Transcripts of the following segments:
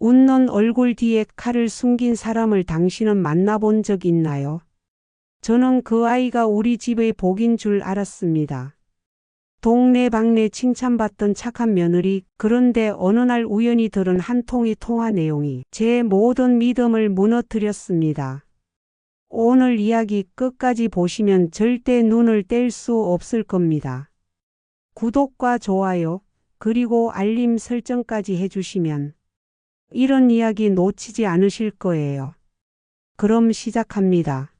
웃는 얼굴 뒤에 칼을 숨긴 사람을 당신은 만나본 적 있나요? 저는 그 아이가 우리 집의 복인 줄 알았습니다. 동네방네 칭찬받던 착한 며느리, 그런데 어느 날 우연히 들은 한 통의 통화 내용이 제 모든 믿음을 무너뜨렸습니다. 오늘 이야기 끝까지 보시면 절대 눈을 뗄 수 없을 겁니다. 구독과 좋아요, 그리고 알림 설정까지 해주시면 이런 이야기 놓치지 않으실 거예요. 그럼 시작합니다.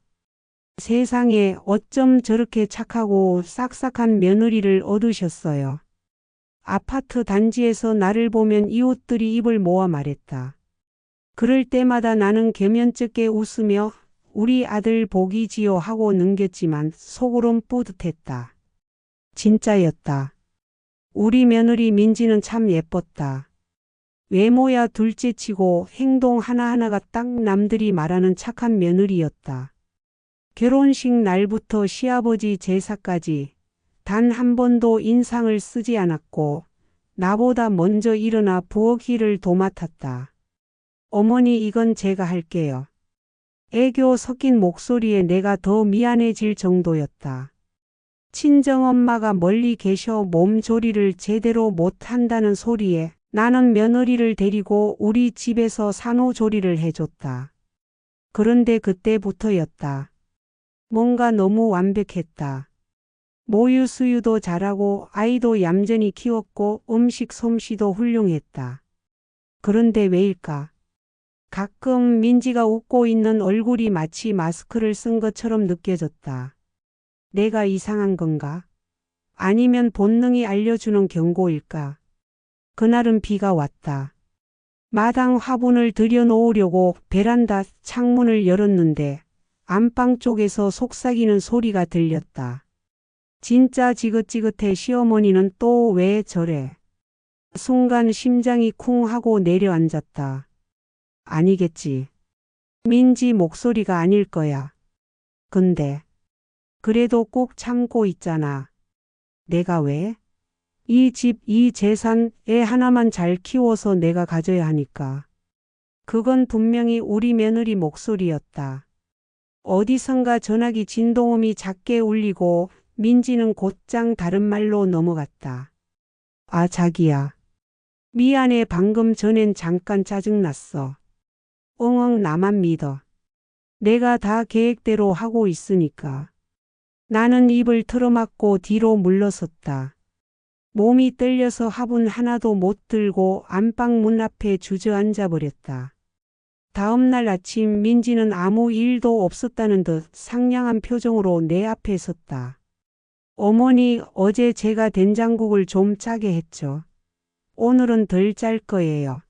세상에 어쩜 저렇게 착하고 싹싹한 며느리를 얻으셨어요. 아파트 단지에서 나를 보면 이웃들이 입을 모아 말했다. 그럴 때마다 나는 개면쩍게 웃으며 우리 아들 복이지요 하고 넘겼지만 속으론 뿌듯했다. 진짜였다. 우리 며느리 민지는 참 예뻤다. 외모야 둘째치고 행동 하나하나가 딱 남들이 말하는 착한 며느리였다. 결혼식 날부터 시아버지 제사까지 단 한 번도 인상을 쓰지 않았고 나보다 먼저 일어나 부엌일을 도맡았다. 어머니, 이건 제가 할게요. 애교 섞인 목소리에 내가 더 미안해질 정도였다. 친정엄마가 멀리 계셔 몸조리를 제대로 못한다는 소리에 나는 며느리를 데리고 우리 집에서 산후조리를 해줬다. 그런데 그때부터였다. 뭔가 너무 완벽했다. 모유 수유도 잘하고 아이도 얌전히 키웠고 음식 솜씨도 훌륭했다. 그런데 왜일까? 가끔 민지가 웃고 있는 얼굴이 마치 마스크를 쓴 것처럼 느껴졌다. 내가 이상한 건가? 아니면 본능이 알려주는 경고일까? 그날은 비가 왔다. 마당 화분을 들여놓으려고 베란다 창문을 열었는데 안방 쪽에서 속삭이는 소리가 들렸다. 진짜 지긋지긋해. 시어머니는 또 왜 저래? 순간 심장이 쿵 하고 내려앉았다. 아니겠지. 민지 목소리가 아닐 거야. 근데 그래도 꼭 참고 있잖아. 내가 왜? 이 집, 이 재산, 애 하나만 잘 키워서 내가 가져야 하니까. 그건 분명히 우리 며느리 목소리였다. 어디선가 전화기 진동음이 작게 울리고 민지는 곧장 다른 말로 넘어갔다. 아, 자기야. 미안해. 방금 전엔 잠깐 짜증났어. 엉엉 나만 믿어. 내가 다 계획대로 하고 있으니까. 나는 입을 틀어막고 뒤로 물러섰다. 몸이 떨려서 화분 하나도 못 들고 안방 문 앞에 주저앉아 버렸다. 다음 날 아침 민지는 아무 일도 없었다는 듯 상냥한 표정으로 내 앞에 섰다. 어머니, 어제 제가 된장국을 좀 짜게 했죠. 오늘은 덜 짤 거예요.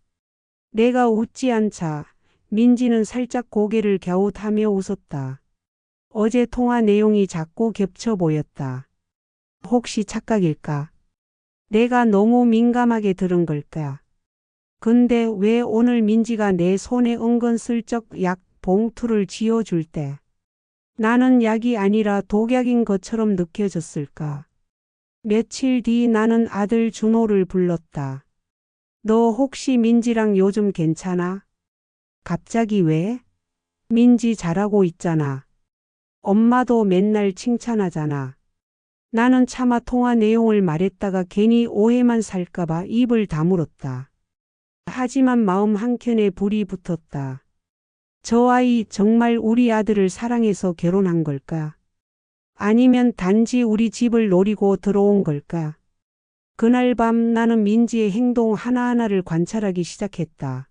내가 웃지 않자 민지는 살짝 고개를 갸웃하며 웃었다. 어제 통화 내용이 자꾸 겹쳐 보였다. 혹시 착각일까? 내가 너무 민감하게 들은 걸까? 근데 왜 오늘 민지가 내 손에 은근슬쩍 약 봉투를 쥐어줄 때 나는 약이 아니라 독약인 것처럼 느껴졌을까? 며칠 뒤 나는 아들 준호를 불렀다. 너 혹시 민지랑 요즘 괜찮아? 갑자기 왜? 민지 잘하고 있잖아. 엄마도 맨날 칭찬하잖아. 나는 차마 통화 내용을 말했다가 괜히 오해만 살까봐 입을 다물었다. 하지만 마음 한켠에 불이 붙었다. 저 아이 정말 우리 아들을 사랑해서 결혼한 걸까? 아니면 단지 우리 집을 노리고 들어온 걸까? 그날 밤 나는 민지의 행동 하나하나를 관찰하기 시작했다.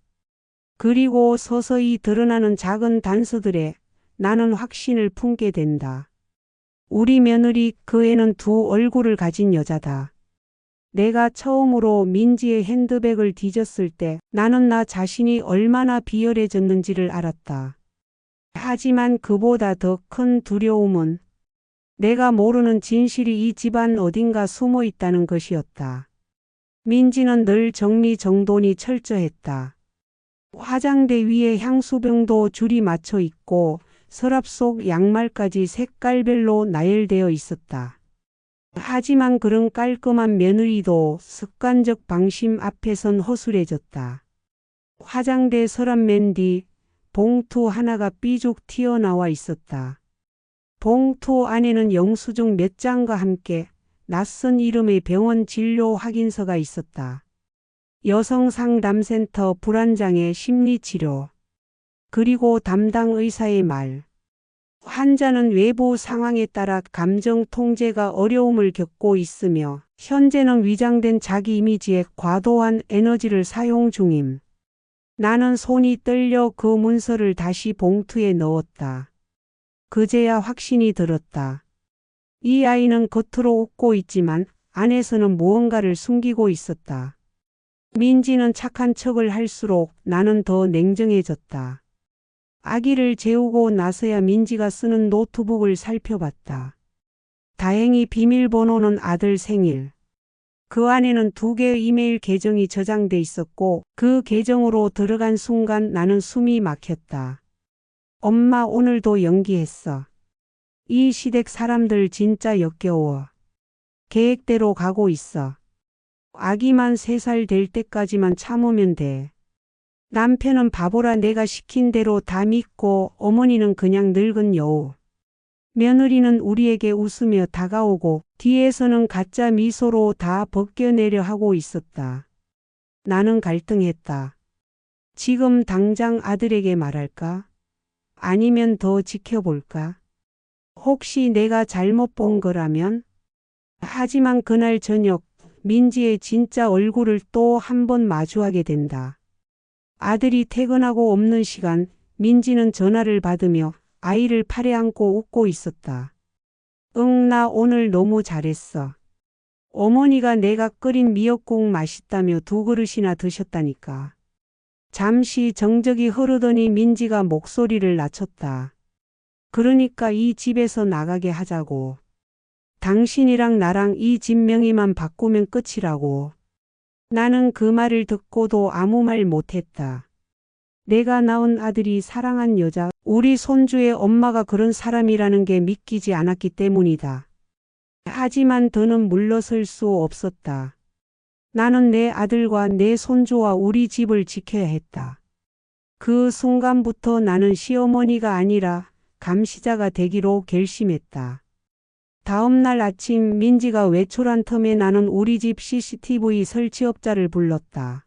그리고 서서히 드러나는 작은 단서들에 나는 확신을 품게 된다. 우리 며느리, 그 애는 두 얼굴을 가진 여자다. 내가 처음으로 민지의 핸드백을 뒤졌을 때 나는 나 자신이 얼마나 비열해졌는지를 알았다. 하지만 그보다 더 큰 두려움은 내가 모르는 진실이 이 집안 어딘가 숨어 있다는 것이었다. 민지는 늘 정리정돈이 철저했다. 화장대 위에 향수병도 줄이 맞춰 있고 서랍 속 양말까지 색깔별로 나열되어 있었다. 하지만 그런 깔끔한 며느리도 습관적 방심 앞에선 허술해졌다. 화장대 서랍 맨 뒤 봉투 하나가 삐죽 튀어나와 있었다. 봉투 안에는 영수증 몇 장과 함께 낯선 이름의 병원 진료 확인서가 있었다. 여성상담센터 불안장애 심리치료. 그리고 담당 의사의 말. 환자는 외부 상황에 따라 감정 통제가 어려움을 겪고 있으며 현재는 위장된 자기 이미지에 과도한 에너지를 사용 중임. 나는 손이 떨려 그 문서를 다시 봉투에 넣었다. 그제야 확신이 들었다. 이 아이는 겉으로 웃고 있지만 안에서는 무언가를 숨기고 있었다. 민지는 착한 척을 할수록 나는 더 냉정해졌다. 아기를 재우고 나서야 민지가 쓰는 노트북을 살펴봤다. 다행히 비밀번호는 아들 생일. 그 안에는 2개의 이메일 계정이 저장돼 있었고 그 계정으로 들어간 순간 나는 숨이 막혔다. 엄마 오늘도 연기했어. 이 시댁 사람들 진짜 역겨워. 계획대로 가고 있어. 아기만 3살 될 때까지만 참으면 돼. 남편은 바보라 내가 시킨 대로 다 믿고 어머니는 그냥 늙은 여우. 며느리는 우리에게 웃으며 다가오고 뒤에서는 가짜 미소로 다 벗겨내려 하고 있었다. 나는 갈등했다. 지금 당장 아들에게 말할까? 아니면 더 지켜볼까? 혹시 내가 잘못 본 거라면? 하지만 그날 저녁 민지의 진짜 얼굴을 또 한 번 마주하게 된다. 아들이 퇴근하고 없는 시간 민지는 전화를 받으며 아이를 팔에 안고 웃고 있었다. 응, 나 오늘 너무 잘했어. 어머니가 내가 끓인 미역국 맛있다며 2그릇이나 드셨다니까. 잠시 정적이 흐르더니 민지가 목소리를 낮췄다. 그러니까 이 집에서 나가게 하자고. 당신이랑 나랑 이 집 명의만 바꾸면 끝이라고. 나는 그 말을 듣고도 아무 말 못했다. 내가 낳은 아들이 사랑한 여자, 우리 손주의 엄마가 그런 사람이라는 게 믿기지 않았기 때문이다. 하지만 더는 물러설 수 없었다. 나는 내 아들과 내 손주와 우리 집을 지켜야 했다. 그 순간부터 나는 시어머니가 아니라 감시자가 되기로 결심했다. 다음 날 아침 민지가 외출한 틈에 나는 우리 집 CCTV 설치업자를 불렀다.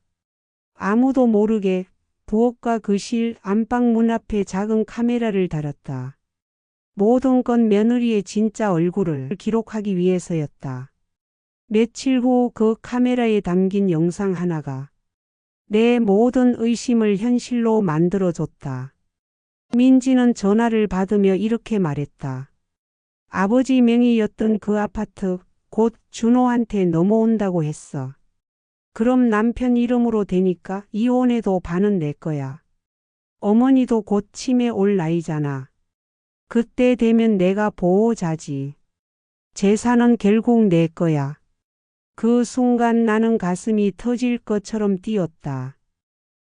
아무도 모르게 부엌과 거실, 안방 문 앞에 작은 카메라를 달았다. 모든 건 며느리의 진짜 얼굴을 기록하기 위해서였다. 며칠 후 그 카메라에 담긴 영상 하나가 내 모든 의심을 현실로 만들어줬다. 민지는 전화를 받으며 이렇게 말했다. 아버지 명의였던 그 아파트 곧 준호한테 넘어온다고 했어. 그럼 남편 이름으로 되니까 이혼해도 반은 내 거야. 어머니도 곧 치매 올 나이잖아. 그때 되면 내가 보호자지. 재산은 결국 내 거야. 그 순간 나는 가슴이 터질 것처럼 뛰었다.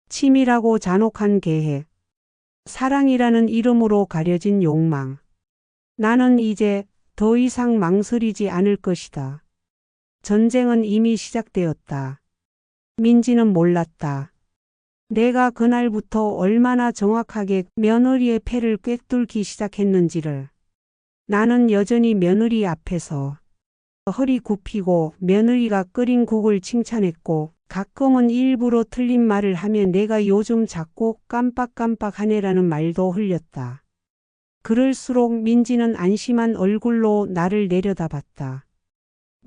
치밀하고 잔혹한 계획. 사랑이라는 이름으로 가려진 욕망. 나는 이제 더 이상 망설이지 않을 것이다. 전쟁은 이미 시작되었다. 민지는 몰랐다. 내가 그날부터 얼마나 정확하게 며느리의 패를 꿰뚫기 시작했는지를. 나는 여전히 며느리 앞에서 허리 굽히고 며느리가 끓인 국을 칭찬했고 가끔은 일부러 틀린 말을 하면 내가 요즘 자꾸 깜빡깜빡하네라는 말도 흘렸다. 그럴수록 민지는 안심한 얼굴로 나를 내려다봤다.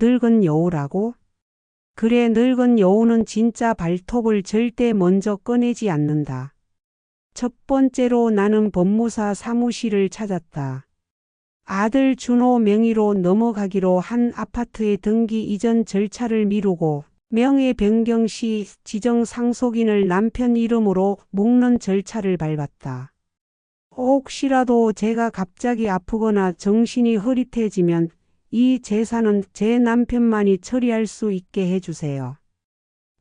늙은 여우라고? 그래, 늙은 여우는 진짜 발톱을 절대 먼저 꺼내지 않는다. 첫 번째로 나는 법무사 사무실을 찾았다. 아들 준호 명의로 넘어가기로 한 아파트의 등기 이전 절차를 미루고 명예 변경 시 지정 상속인을 남편 이름으로 묶는 절차를 밟았다. 혹시라도 제가 갑자기 아프거나 정신이 흐릿해지면 이 재산은 제 남편만이 처리할 수 있게 해주세요.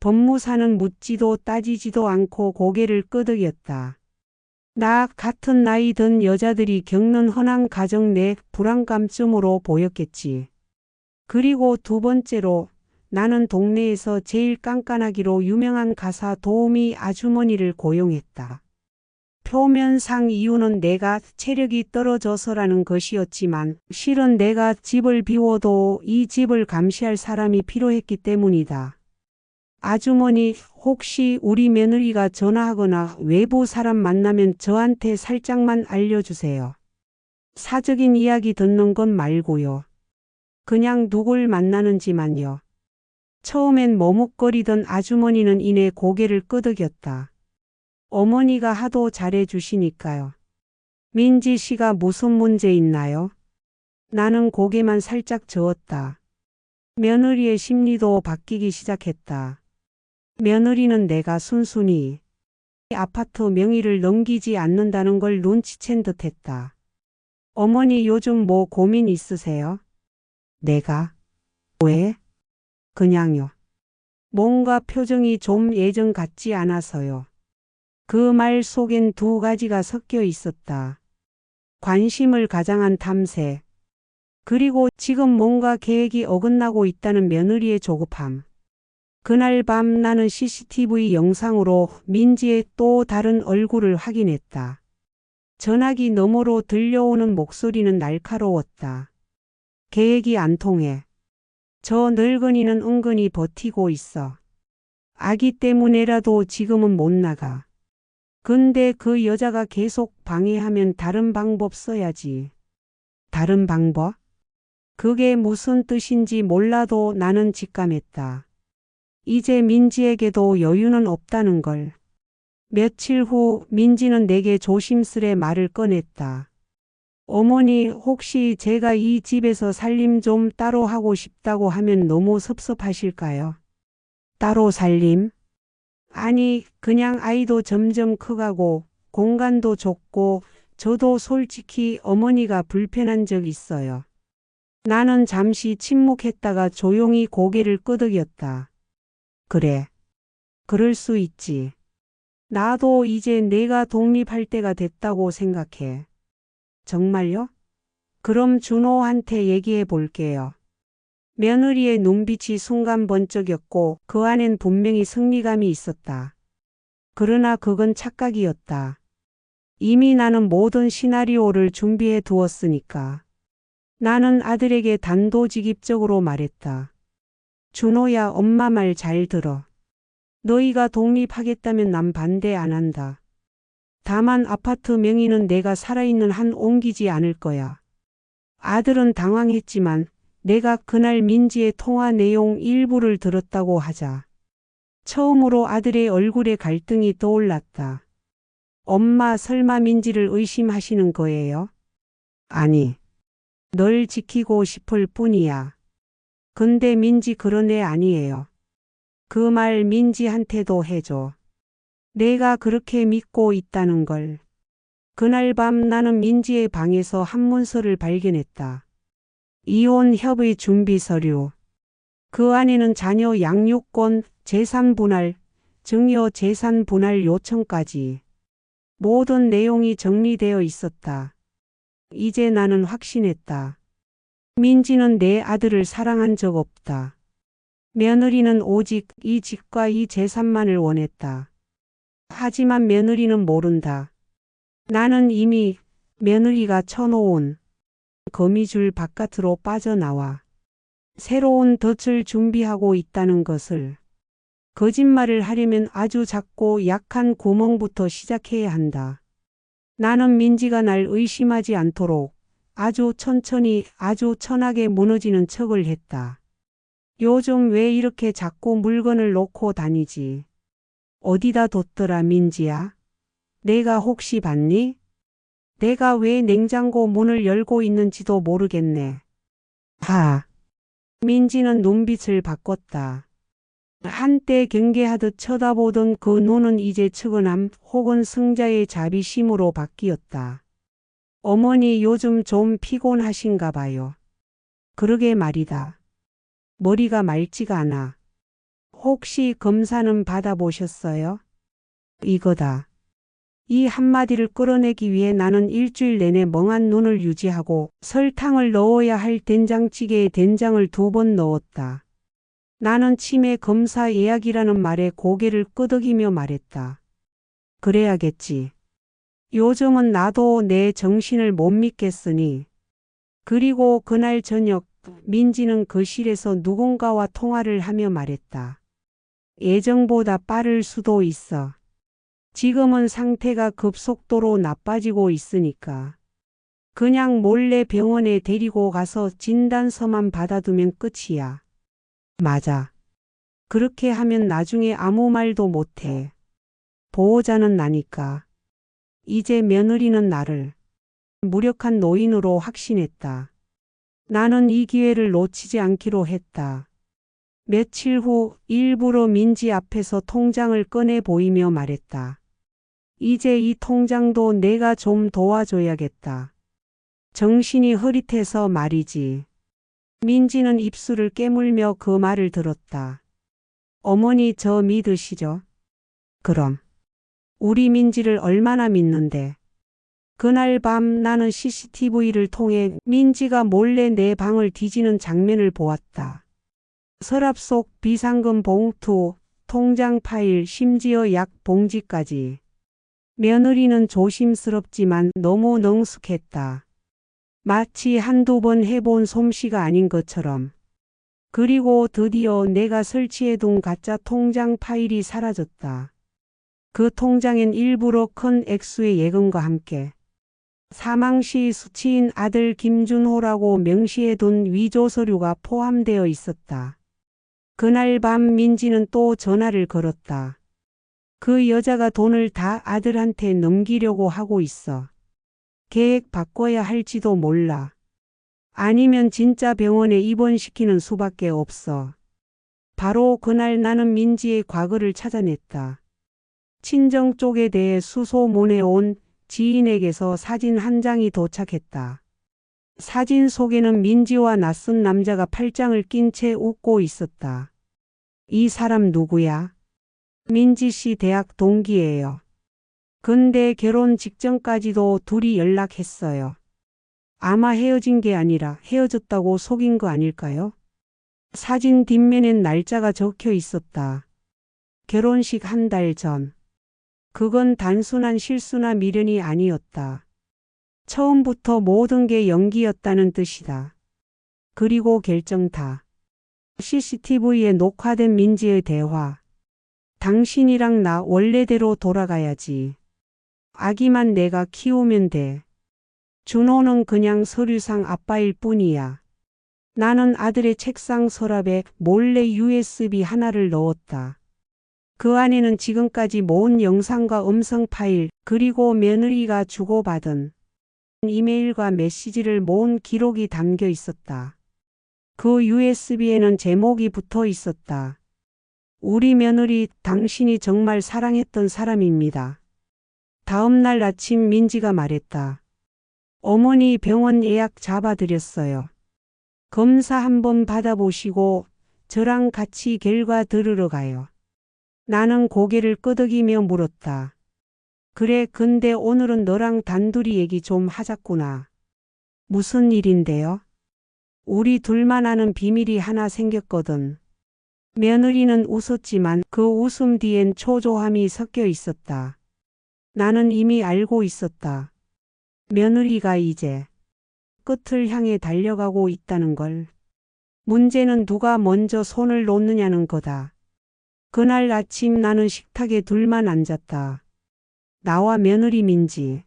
법무사는 묻지도 따지지도 않고 고개를 끄덕였다. 나 같은 나이 든 여자들이 겪는 흔한 가정 내 불안감쯤으로 보였겠지. 그리고 두 번째로 나는 동네에서 제일 깐깐하기로 유명한 가사 도우미 아주머니를 고용했다. 표면상 이유는 내가 체력이 떨어져서라는 것이었지만 실은 내가 집을 비워도 이 집을 감시할 사람이 필요했기 때문이다. 아주머니, 혹시 우리 며느리가 전화하거나 외부 사람 만나면 저한테 살짝만 알려주세요. 사적인 이야기 듣는 건 말고요. 그냥 누굴 만나는지만요. 처음엔 머뭇거리던 아주머니는 이내 고개를 끄덕였다. 어머니가 하도 잘해주시니까요. 민지 씨가 무슨 문제 있나요? 나는 고개만 살짝 저었다. 며느리의 심리도 바뀌기 시작했다. 며느리는 내가 순순히 아파트 명의를 넘기지 않는다는 걸 눈치챈 듯했다. 어머니 요즘 뭐 고민 있으세요? 내가? 왜? 그냥요. 뭔가 표정이 좀 예전 같지 않아서요. 그 말 속엔 두 가지가 섞여 있었다. 관심을 가장한 탐색. 그리고 지금 뭔가 계획이 어긋나고 있다는 며느리의 조급함. 그날 밤 나는 CCTV 영상으로 민지의 또 다른 얼굴을 확인했다. 전화기 너머로 들려오는 목소리는 날카로웠다. 계획이 안 통해. 저 늙은이는 은근히 버티고 있어. 아기 때문에라도 지금은 못 나가. 근데 그 여자가 계속 방해하면 다른 방법 써야지. 다른 방법? 그게 무슨 뜻인지 몰라도 나는 직감했다. 이제 민지에게도 여유는 없다는 걸. 며칠 후 민지는 내게 조심스레 말을 꺼냈다. 어머니, 혹시 제가 이 집에서 살림 좀 따로 하고 싶다고 하면 너무 섭섭하실까요? 따로 살림? 아니, 그냥 아이도 점점 커가고 공간도 좁고 저도 솔직히 어머니가 불편한 적 있어요. 나는 잠시 침묵했다가 조용히 고개를 끄덕였다. 그래. 그럴 수 있지. 나도 이제 내가 독립할 때가 됐다고 생각해. 정말요? 그럼 준호한테 얘기해 볼게요. 며느리의 눈빛이 순간 번쩍였고 그 안엔 분명히 승리감이 있었다. 그러나 그건 착각이었다. 이미 나는 모든 시나리오를 준비해 두었으니까. 나는 아들에게 단도직입적으로 말했다. 준호야, 엄마 말 잘 들어. 너희가 독립하겠다면 난 반대 안 한다. 다만 아파트 명의는 내가 살아있는 한 옮기지 않을 거야. 아들은 당황했지만 내가 그날 민지의 통화 내용 일부를 들었다고 하자. 처음으로 아들의 얼굴에 갈등이 떠올랐다. 엄마, 설마 민지를 의심하시는 거예요? 아니, 널 지키고 싶을 뿐이야. 근데 민지 그런 애 아니에요. 그 말 민지한테도 해줘. 내가 그렇게 믿고 있다는 걸. 그날 밤 나는 민지의 방에서 한 문서를 발견했다. 이혼 협의 준비 서류. 그 안에는 자녀 양육권, 재산 분할, 증여 재산 분할 요청까지. 모든 내용이 정리되어 있었다. 이제 나는 확신했다. 민지는 내 아들을 사랑한 적 없다. 며느리는 오직 이 집과 이 재산만을 원했다. 하지만 며느리는 모른다. 나는 이미 며느리가 쳐놓은 거미줄 바깥으로 빠져나와 새로운 덫을 준비하고 있다는 것을. 거짓말을 하려면 아주 작고 약한 구멍부터 시작해야 한다. 나는 민지가 날 의심하지 않도록 아주 천천히 아주 천하게 무너지는 척을 했다. 요즘 왜 이렇게 자꾸 물건을 놓고 다니지? 어디다 뒀더라 민지야? 내가 혹시 봤니? 내가 왜 냉장고 문을 열고 있는지도 모르겠네. 하. 민지는 눈빛을 바꿨다. 한때 경계하듯 쳐다보던 그 눈은 이제 측은함 혹은 승자의 자비심으로 바뀌었다. 어머니 요즘 좀 피곤하신가 봐요. 그러게 말이다. 머리가 맑지가 않아. 혹시 검사는 받아보셨어요? 이거다. 이 한마디를 끌어내기 위해 나는 일주일 내내 멍한 눈을 유지하고 설탕을 넣어야 할 된장찌개에 된장을 2번 넣었다. 나는 치매 검사 예약이라는 말에 고개를 끄덕이며 말했다. 그래야겠지. 요즘은 나도 내 정신을 못 믿겠으니. 그리고 그날 저녁 민지는 거실에서 누군가와 통화를 하며 말했다. 예정보다 빠를 수도 있어. 지금은 상태가 급속도로 나빠지고 있으니까. 그냥 몰래 병원에 데리고 가서 진단서만 받아두면 끝이야. 맞아. 그렇게 하면 나중에 아무 말도 못해. 보호자는 나니까. 이제 며느리는 나를 무력한 노인으로 확신했다. 나는 이 기회를 놓치지 않기로 했다. 며칠 후 일부러 민지 앞에서 통장을 꺼내 보이며 말했다. 이제 이 통장도 내가 좀 도와줘야겠다. 정신이 흐릿해서 말이지. 민지는 입술을 깨물며 그 말을 들었다. 어머니 저 믿으시죠? 그럼. 우리 민지를 얼마나 믿는데. 그날 밤 나는 CCTV를 통해 민지가 몰래 내 방을 뒤지는 장면을 보았다. 서랍 속 비상금 봉투, 통장 파일, 심지어 약 봉지까지. 며느리는 조심스럽지만 너무 능숙했다. 마치 한두 번 해본 솜씨가 아닌 것처럼. 그리고 드디어 내가 설치해둔 가짜 통장 파일이 사라졌다. 그 통장엔 일부러 큰 액수의 예금과 함께 사망 시 수치인 아들 김준호라고 명시해둔 위조 서류가 포함되어 있었다. 그날 밤 민지는 또 전화를 걸었다. 그 여자가 돈을 다 아들한테 넘기려고 하고 있어. 계획 바꿔야 할지도 몰라. 아니면 진짜 병원에 입원시키는 수밖에 없어. 바로 그날 나는 민지의 과거를 찾아냈다. 친정 쪽에 대해 수소문해 온 지인에게서 사진 한 장이 도착했다. 사진 속에는 민지와 낯선 남자가 팔짱을 낀 채 웃고 있었다. 이 사람 누구야? 민지 씨 대학 동기예요. 근데 결혼 직전까지도 둘이 연락했어요. 아마 헤어진 게 아니라 헤어졌다고 속인 거 아닐까요? 사진 뒷면엔 날짜가 적혀 있었다. 결혼식 한 달 전. 그건 단순한 실수나 미련이 아니었다. 처음부터 모든 게 연기였다는 뜻이다. 그리고 결정타. CCTV에 녹화된 민지의 대화. 당신이랑 나 원래대로 돌아가야지. 아기만 내가 키우면 돼. 준호는 그냥 서류상 아빠일 뿐이야. 나는 아들의 책상 서랍에 몰래 USB 하나를 넣었다. 그 안에는 지금까지 모은 영상과 음성 파일, 그리고 며느리가 주고받은 이메일과 메시지를 모은 기록이 담겨 있었다. 그 USB에는 제목이 붙어 있었다. 우리 며느리, 당신이 정말 사랑했던 사람입니다. 다음 날 아침 민지가 말했다. 어머니 병원 예약 잡아드렸어요. 검사 한번 받아보시고 저랑 같이 결과 들으러 가요. 나는 고개를 끄덕이며 물었다. 그래, 근데 오늘은 너랑 단둘이 얘기 좀 하자꾸나. 무슨 일인데요? 우리 둘만 아는 비밀이 하나 생겼거든. 며느리는 웃었지만 그 웃음 뒤엔 초조함이 섞여 있었다. 나는 이미 알고 있었다. 며느리가 이제 끝을 향해 달려가고 있다는 걸. 문제는 누가 먼저 손을 놓느냐는 거다. 그날 아침 나는 식탁에 둘만 앉았다. 나와 며느리 민지.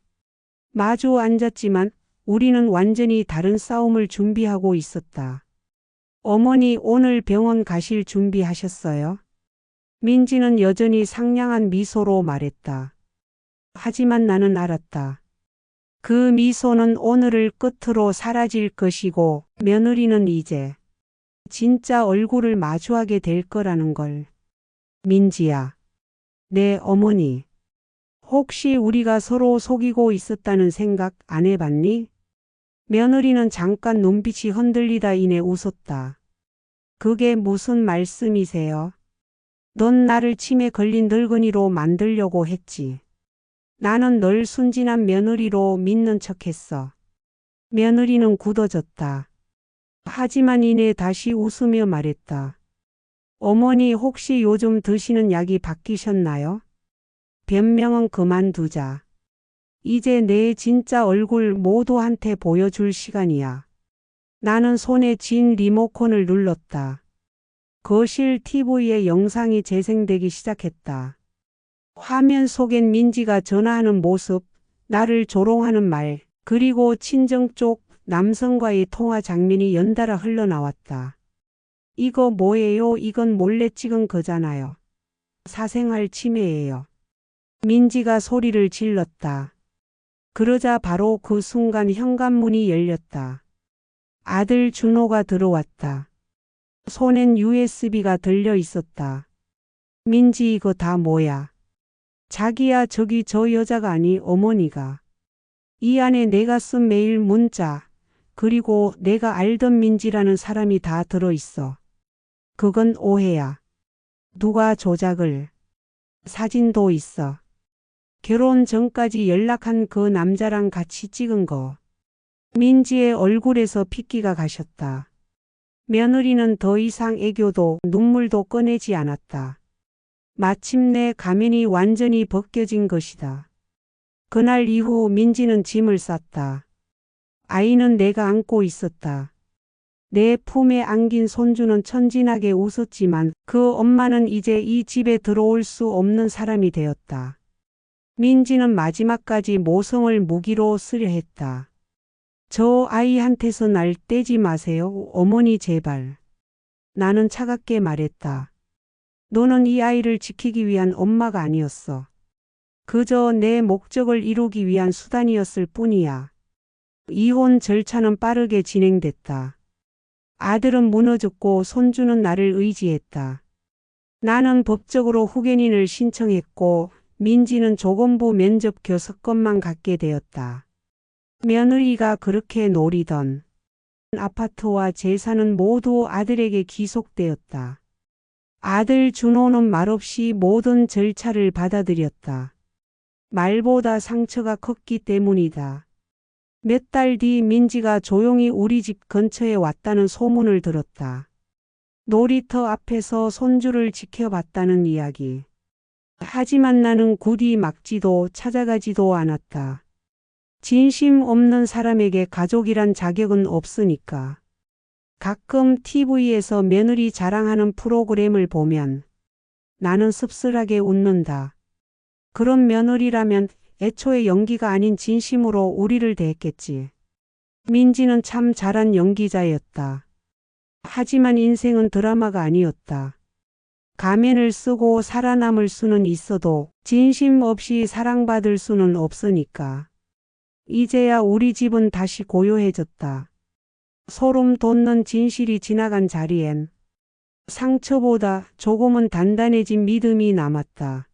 마주 앉았지만 우리는 완전히 다른 싸움을 준비하고 있었다. 어머니 오늘 병원 가실 준비하셨어요? 민지는 여전히 상냥한 미소로 말했다. 하지만 나는 알았다. 그 미소는 오늘을 끝으로 사라질 것이고 며느리는 이제 진짜 얼굴을 마주하게 될 거라는 걸. 민지야. 내 어머니. 혹시 우리가 서로 속이고 있었다는 생각 안 해봤니? 며느리는 잠깐 눈빛이 흔들리다 이내 웃었다. 그게 무슨 말씀이세요? 넌 나를 치매 걸린 늙은이로 만들려고 했지. 나는 널 순진한 며느리로 믿는 척했어. 며느리는 굳어졌다. 하지만 이내 다시 웃으며 말했다. 어머니 혹시 요즘 드시는 약이 바뀌셨나요? 변명은 그만두자. 이제 내 진짜 얼굴 모두한테 보여줄 시간이야. 나는 손에 쥔 리모컨을 눌렀다. 거실 TV에 영상이 재생되기 시작했다. 화면 속엔 민지가 전화하는 모습, 나를 조롱하는 말, 그리고 친정 쪽 남성과의 통화 장면이 연달아 흘러나왔다. 이거 뭐예요? 이건 몰래 찍은 거잖아요. 사생활 침해예요. 민지가 소리를 질렀다. 그러자 바로 그 순간 현관문이 열렸다. 아들 준호가 들어왔다. 손엔 USB가 들려 있었다. 민지 이거 다 뭐야? 자기야 저기 저 여자가 아니 어머니가. 이 안에 내가 쓴 메일 문자, 그리고 내가 알던 민지라는 사람이 다 들어있어. 그건 오해야. 누가 조작을. 사진도 있어. 결혼 전까지 연락한 그 남자랑 같이 찍은 거. 민지의 얼굴에서 핏기가 가셨다. 며느리는 더 이상 애교도 눈물도 꺼내지 않았다. 마침내 가면이 완전히 벗겨진 것이다. 그날 이후 민지는 짐을 쌌다. 아이는 내가 안고 있었다. 내 품에 안긴 손주는 천진하게 웃었지만 그 엄마는 이제 이 집에 들어올 수 없는 사람이 되었다. 민지는 마지막까지 모성을 무기로 쓰려 했다. 저 아이한테서 날 떼지 마세요, 어머니 제발. 나는 차갑게 말했다. 너는 이 아이를 지키기 위한 엄마가 아니었어. 그저 내 목적을 이루기 위한 수단이었을 뿐이야. 이혼 절차는 빠르게 진행됐다. 아들은 무너졌고 손주는 나를 의지했다. 나는 법적으로 후견인을 신청했고 민지는 조건부 면접 교섭권만 갖게 되었다. 며느리가 그렇게 노리던 아파트와 재산은 모두 아들에게 귀속되었다. 아들 준호는 말없이 모든 절차를 받아들였다. 말보다 상처가 컸기 때문이다. 몇 달 뒤 민지가 조용히 우리 집 근처에 왔다는 소문을 들었다. 놀이터 앞에서 손주를 지켜봤다는 이야기. 하지만 나는 굳이 막지도 찾아가지도 않았다. 진심 없는 사람에게 가족이란 자격은 없으니까. 가끔 TV에서 며느리 자랑하는 프로그램을 보면 나는 씁쓸하게 웃는다. 그런 며느리라면 애초에 연기가 아닌 진심으로 우리를 대했겠지. 민지는 참 잘한 연기자였다. 하지만 인생은 드라마가 아니었다. 가면을 쓰고 살아남을 수는 있어도 진심 없이 사랑받을 수는 없으니까. 이제야 우리 집은 다시 고요해졌다. 소름 돋는 진실이 지나간 자리엔 상처보다 조금은 단단해진 믿음이 남았다.